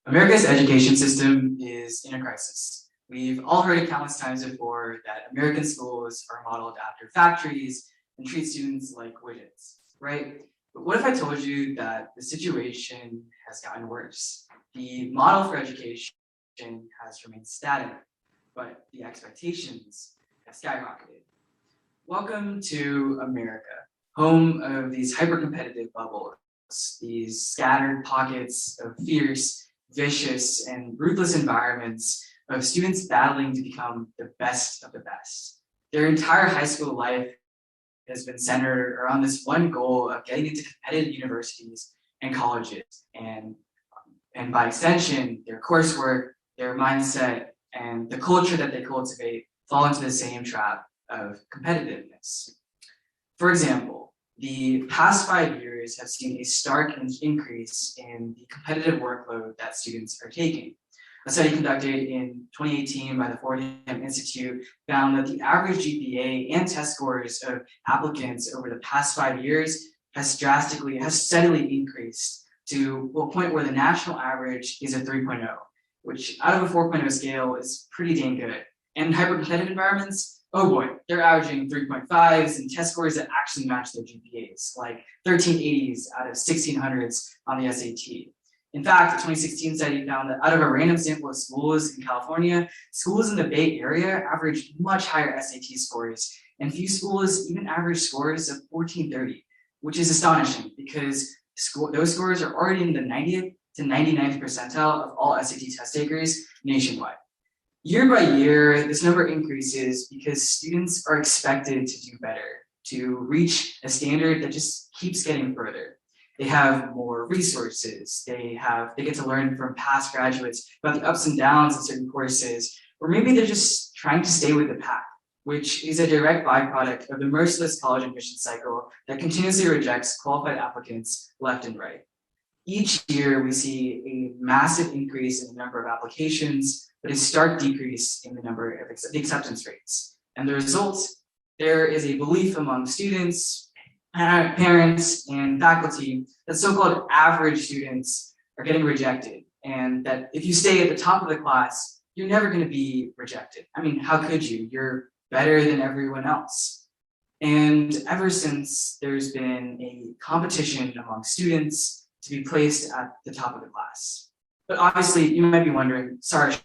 America's education system is in a crisis. We've all heard it countless times before that American schools are modeled after factories and treat students like widgets, right? But what if I told you that the situation has gotten worse? The model for education has remained static, but the expectations have skyrocketed. Welcome to America, home of these hyper-competitive bubbles, these scattered pockets of fierce, vicious, and ruthless environments of students battling to become the best of the best. Their entire high school life has been centered around this one goal of getting into competitive universities and colleges, and by extension, their coursework, their mindset, and the culture that they cultivate fall into the same trap of competitiveness. For example, the past 5 years have seen a stark increase in the competitive workload that students are taking. A study conducted in 2018 by the Fordham Institute found that the average GPA and test scores of applicants over the past 5 years has steadily increased to a point where the national average is a 3.0, which out of a 4.0 scale is pretty dang good. And in hyper-competitive environments, oh boy, they're averaging 3.5s and test scores that actually match their GPAs, like 1380s out of 1600s on the SAT. In fact, a 2016 study found that out of a random sample of schools in California, schools in the Bay Area averaged much higher SAT scores, and few schools even average scores of 1430, which is astonishing because those scores are already in the 90th to 99th percentile of all SAT test takers nationwide. Year by year, this number increases because students are expected to do better, to reach a standard that just keeps getting further. They have more resources, they get to learn from past graduates about the ups and downs of certain courses, or maybe they're just trying to stay with the pack, which is a direct byproduct of the merciless college admission cycle that continuously rejects qualified applicants left and right. Each year, we see a massive increase in the number of applications, but a stark decrease in the number of the acceptance rates. And the result, there is a belief among students, parents, and faculty that so-called average students are getting rejected, and that if you stay at the top of the class, you're never going to be rejected. I mean, how could you? You're better than everyone else. And ever since, there's been a competition among students to be placed at the top of the class. But obviously, you might be wondering, Saurish,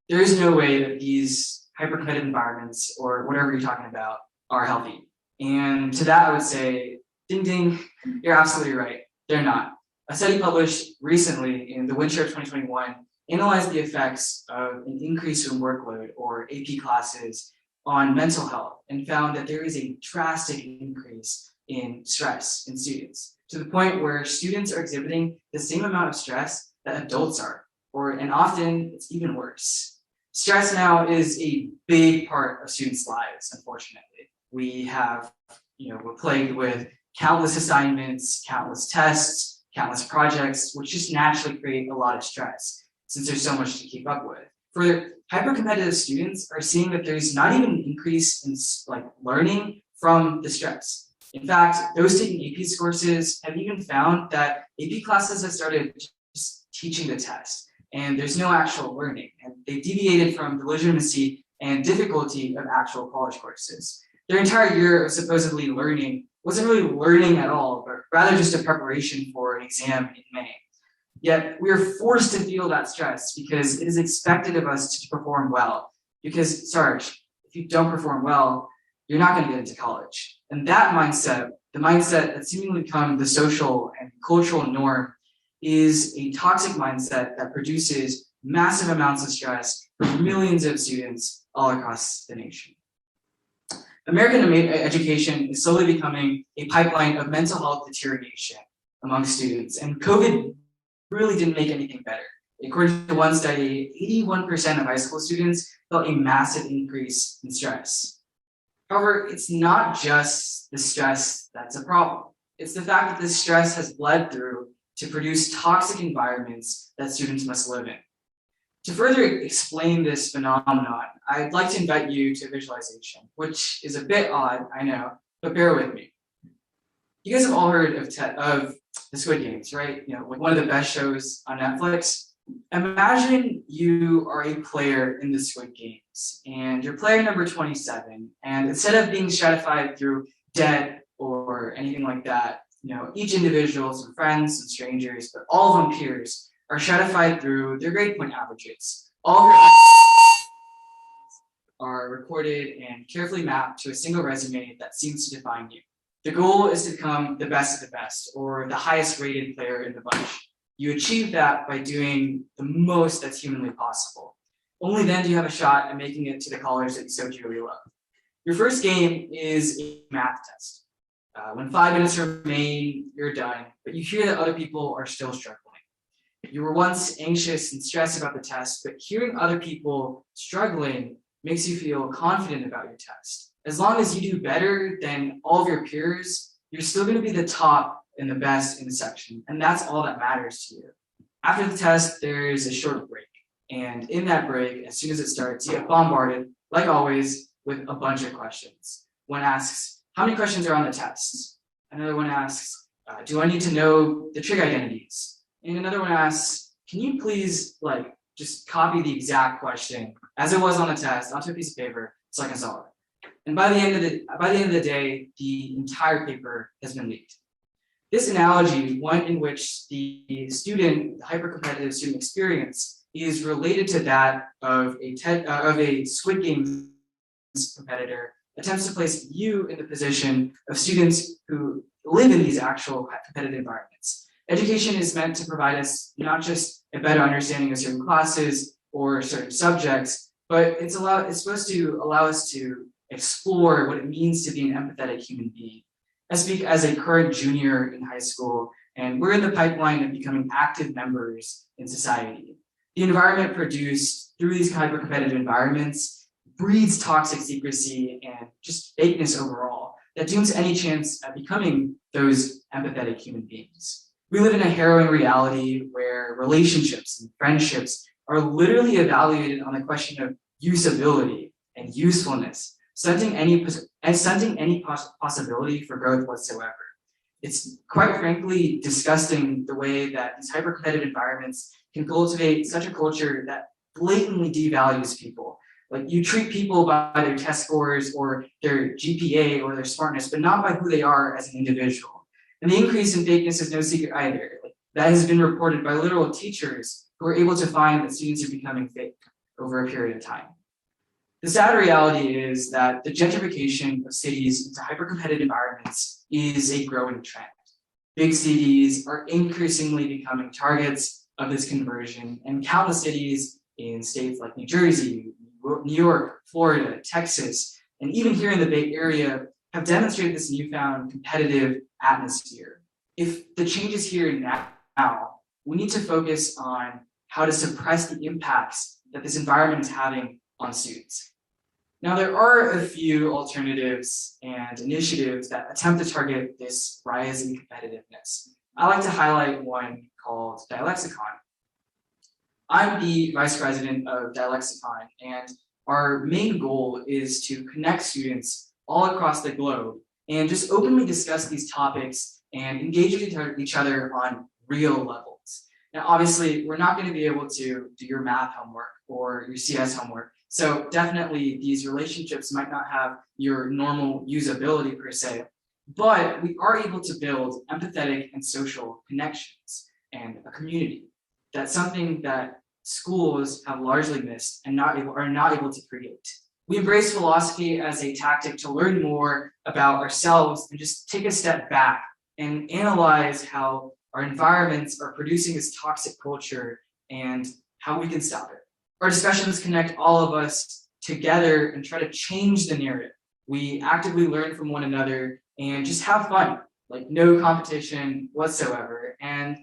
there is no way that these hyper-competitive environments, or whatever you're talking about, are healthy. And to that, I would say, ding, ding, you're absolutely right. They're not. A study published recently in the winter of 2021 analyzed the effects of an increase in workload, or AP classes, on mental health, and found that there is a drastic increase in stress in students, to the point where students are exhibiting the same amount of stress that adults are, and often it's even worse. Stress now is a big part of students' lives, unfortunately. We're plagued with countless assignments, countless tests, countless projects, which just naturally create a lot of stress, since there's so much to keep up with. For hyper-competitive students are seeing that there's not even an increase in learning from the stress. In fact, those taking AP courses have even found that AP classes have started just teaching the test, and there's no actual learning, and they've deviated from the legitimacy and difficulty of actual college courses. Their entire year of supposedly learning wasn't really learning at all, but rather just a preparation for an exam in May. Yet we are forced to feel that stress because it is expected of us to perform well. Because, Sarge, if you don't perform well, you're not going to get into college. And that mindset, the mindset that's seemingly become the social and cultural norm, is a toxic mindset that produces massive amounts of stress for millions of students all across the nation. American education is slowly becoming a pipeline of mental health deterioration among students, and COVID really didn't make anything better. According to one study, 81% of high school students felt a massive increase in stress. However, it's not just the stress that's a problem. It's the fact that this stress has bled through to produce toxic environments that students must live in. To further explain this phenomenon, I'd like to invite you to a visualization, which is a bit odd, I know, but bear with me. You guys have all heard of the Squid Games, right? Like one of the best shows on Netflix. Imagine you are a player in the Squid Games, and you're player number 27, and instead of being stratified through debt or anything like that, each individual, some friends, some strangers, but all of them peers, are stratified through their grade point averages. All of your are recorded and carefully mapped to a single resume that seems to define you. The goal is to become the best of the best, or the highest rated player in the bunch. You achieve that by doing the most that's humanly possible. Only then do you have a shot at making it to the college that you so dearly love. Your first game is a math test. When 5 minutes remain, you're done, but you hear that other people are still struggling. You were once anxious and stressed about the test, but hearing other people struggling makes you feel confident about your test. As long as you do better than all of your peers, you're still going to be the top and the best in the section, and that's all that matters to you. After the test, there's a short break, and in that break, as soon as it starts, you get bombarded, like always, with a bunch of questions. One asks, how many questions are on the test? Another one asks, do I need to know the trig identities? And another one asks, can you please just copy the exact question as it was on the test onto a piece of paper so I can solve it? And by the end of the day, the entire paper has been leaked. This analogy, one in which the hyper-competitive student experience, is related to that of a Squid Game competitor, attempts to place you in the position of students who live in these actual competitive environments. Education is meant to provide us not just a better understanding of certain classes or certain subjects, but it's supposed to allow us to explore what it means to be an empathetic human being. I speak as a current junior in high school, and we're in the pipeline of becoming active members in society. The environment produced through these hyper-competitive environments breeds toxic secrecy and just fakeness overall that dooms any chance at becoming those empathetic human beings. We live in a harrowing reality where relationships and friendships are literally evaluated on the question of usability and usefulness, stunting any possibility for growth whatsoever. It's quite frankly disgusting the way that these hyper-competitive environments can cultivate such a culture that blatantly devalues people. Like, you treat people by their test scores or their GPA or their smartness, but not by who they are as an individual. And the increase in fakeness is no secret either. That has been reported by literal teachers who are able to find that students are becoming fake over a period of time. The sad reality is that the gentrification of cities into hyper-competitive environments is a growing trend. Big cities are increasingly becoming targets of this conversion, and countless cities in states like New Jersey, New York, Florida, Texas, and even here in the Bay Area have demonstrated this newfound competitive atmosphere. If the change is here now, we need to focus on how to suppress the impacts that this environment is having on students. Now, there are a few alternatives and initiatives that attempt to target this rise in competitiveness. I like to highlight one called TEDxLeighHS. I'm the vice president of TEDxLeighHS, and our main goal is to connect students all across the globe and just openly discuss these topics and engage with each other on real levels. Now, obviously, we're not going to be able to do your math homework or your CS homework, so definitely these relationships might not have your normal usability per se, but we are able to build empathetic and social connections and a community. That's something that schools have largely missed and are not able to create. We embrace philosophy as a tactic to learn more about ourselves and just take a step back and analyze how our environments are producing this toxic culture and how we can stop it. Our discussions connect all of us together and try to change the narrative. We actively learn from one another and just have fun, like no competition whatsoever. And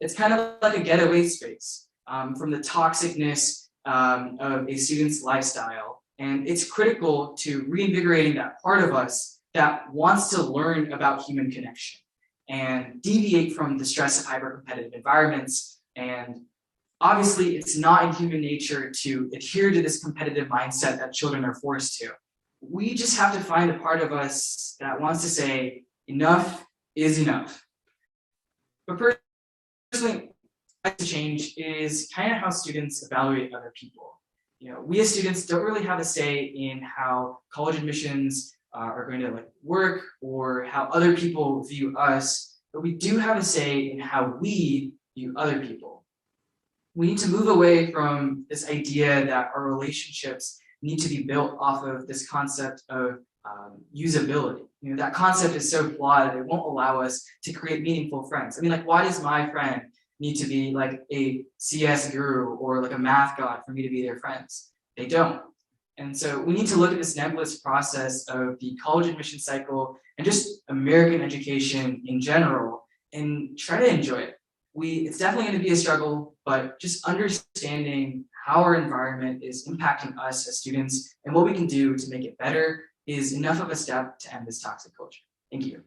it's kind of like a getaway space from the toxicness of a student's lifestyle. And it's critical to reinvigorating that part of us that wants to learn about human connection and deviate from the stress of hyper-competitive environments. And obviously, it's not in human nature to adhere to this competitive mindset that children are forced to. We just have to find a part of us that wants to say, enough is enough. But personally, I change is kind of how students evaluate other people. You know, we as students don't really have a say in how college admissions are going to work or how other people view us, but we do have a say in how we view other people. We need to move away from this idea that our relationships need to be built off of this concept of usability. You know, that concept is so flawed that it won't allow us to create meaningful friends. I mean, why does my friend need to be like a CS guru or like a math god for me to be their friends? They don't. And so we need to look at this nebulous process of the college admission cycle and just American education in general and try to enjoy it. It's definitely going to be a struggle, but just understanding how our environment is impacting us as students and what we can do to make it better is enough of a step to end this toxic culture. Thank you.